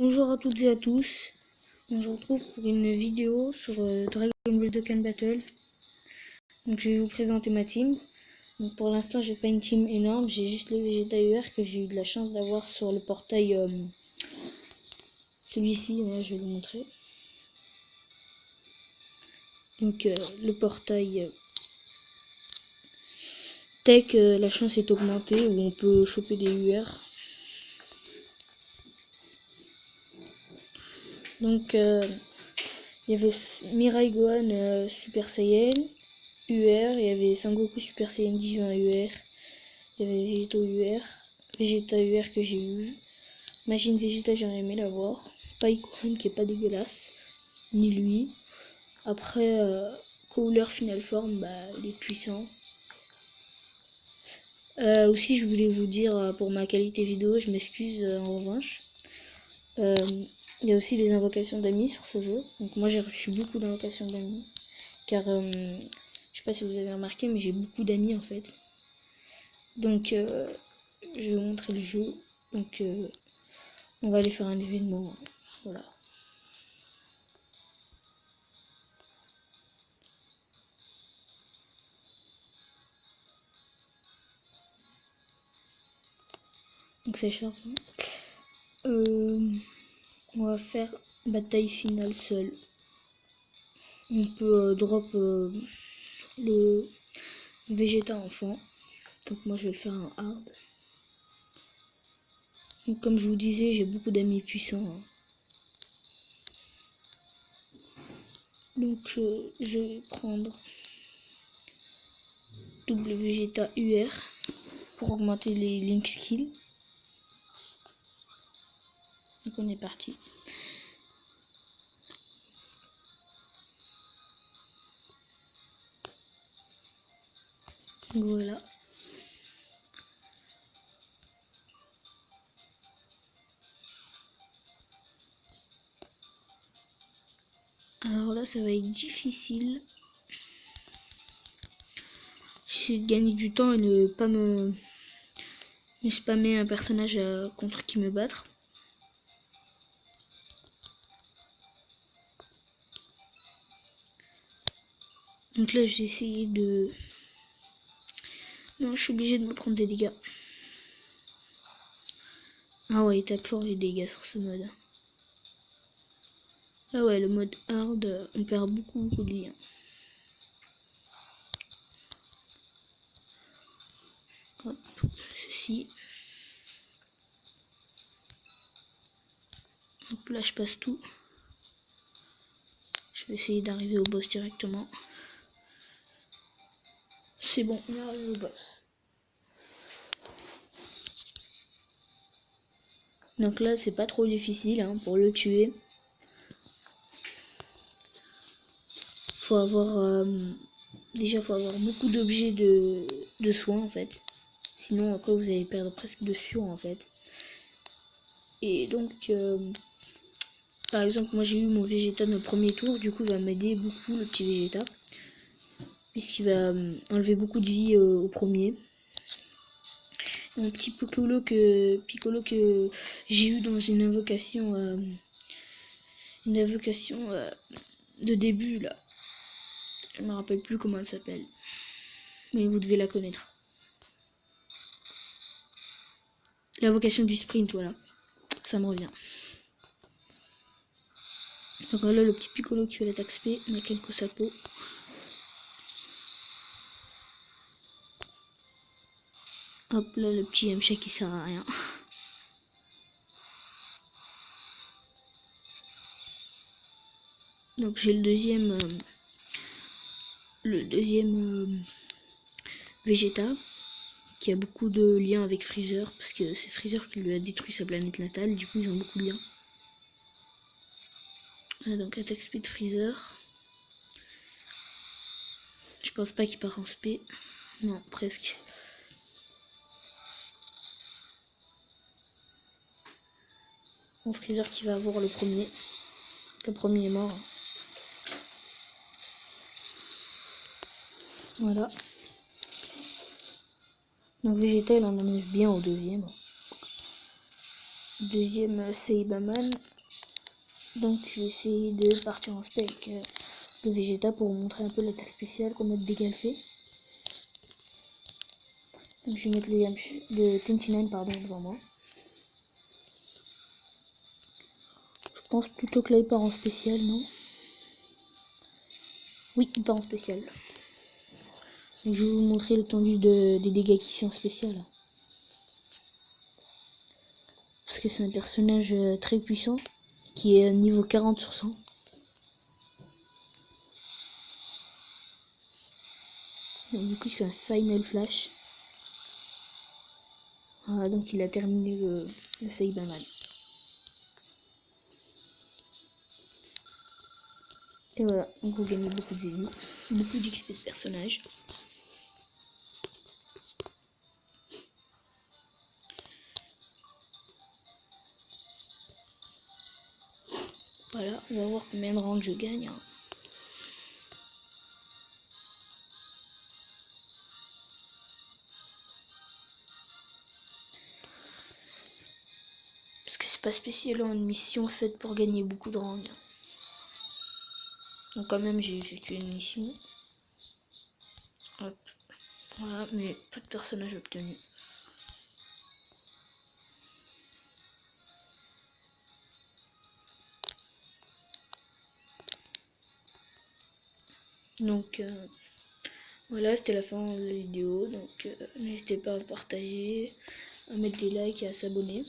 Bonjour à toutes et à tous, on se retrouve pour une vidéo sur Dragon Ball Dokkan Battle. Donc je vais vous présenter ma team. Donc pour l'instant j'ai pas une team énorme, j'ai juste le Vegeta UR que j'ai eu de la chance d'avoir sur le portail, celui-ci, là, je vais vous montrer. Donc le portail Tech, la chance est augmentée où on peut choper des UR. Donc il y avait Mirai Gohan Super Saiyan UR, il y avait Sangoku Super Saiyan Divin UR, il y avait Vegeta UR que j'ai eu. Machine Vegeta, j'aurais aimé l'avoir. Paikuhan qui est pas dégueulasse, ni lui. Après, Cooler Final Form, bah, il est puissant. Aussi, je voulais vous dire, pour ma qualité vidéo, je m'excuse en revanche. Il y a aussi des invocations d'amis sur ce jeu. Donc moi, j'ai reçu beaucoup d'invocations d'amis. Car, je sais pas si vous avez remarqué, mais j'ai beaucoup d'amis en fait. Donc, je vais vous montrer le jeu. Donc, on va aller faire un événement. Voilà. Donc ça charge. On va faire bataille finale seul. On peut drop le Vegeta enfant. Donc moi je vais le faire en hard. Donc comme je vous disais, j'ai beaucoup d'amis puissants. Hein. Donc je vais prendre double Vegeta UR pour augmenter les link skills. Donc on est parti. Donc voilà. Alors là ça va être difficile. J'essaie de gagner du temps et ne pas me spammer un personnage contre qui me battre. Donc là j'ai essayé de... Non, je suis obligé de me prendre des dégâts. Ah ouais, il tape fort les dégâts sur ce mode. Ah ouais, le mode hard, on perd beaucoup de vie. Hop, ceci. Donc là je passe tout. Je vais essayer d'arriver au boss directement. C'est bon, on arrive au boss. Donc là c'est pas trop difficile hein, pour le tuer. Faut avoir déjà faut avoir beaucoup d'objets de soins en fait. Sinon après vous allez perdre presque de sur en fait. Et donc par exemple moi j'ai eu mon Vegeta au premier tour, du coup il va m'aider beaucoup le petit Vegeta. Puisqu'il va enlever beaucoup de vie au premier. Mon petit Piccolo que j'ai eu dans une invocation de début là. Je me rappelle plus comment elle s'appelle. Mais vous devez la connaître. L'invocation du sprint, voilà. Ça me revient. Donc là le petit Piccolo qui fait l'attaque spé, on a quelques sapots. Hop là le petit Yamcha qui sert à rien. Donc j'ai le deuxième Vegeta qui a beaucoup de liens avec Freezer parce que c'est Freezer qui lui a détruit sa planète natale, du coup ils ont beaucoup de liens. Voilà, donc attaque speed Freezer. Je pense pas qu'il part en spé. Non, presque. Mon Freezer qui va avoir le premier. Le premier est mort. Voilà. Donc Vegeta il en enlève bien au deuxième. deuxième Saibaman. Donc je vais essayer de partir en spec avec le Vegeta pour vous montrer un peu l'attaque spéciale, combien de dégâts elle fait. Donc je vais mettre le Tenshinhan pardon devant moi. Je pense plutôt que là il part en spécial, non? Oui, il part en spécial. Donc je vais vous montrer l'étendue des dégâts qui sont spéciaux. Parce que c'est un personnage très puissant qui est niveau 40 sur 100. Donc, du coup il fait un Final Flash. Voilà, donc il a terminé le Saibaman. Et voilà, donc vous gagnez beaucoup de ennemis, beaucoup d'XP de personnage. Voilà, on va voir combien de rounds je gagne. Parce que c'est pas spécialement une mission faite pour gagner beaucoup de rangs. Donc quand même j'ai effectué une mission. Hop. Voilà, mais pas de personnage obtenu. Donc voilà, c'était la fin de la vidéo. Donc n'hésitez pas à partager, à mettre des likes et à s'abonner.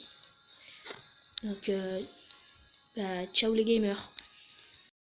Donc ciao les gamers.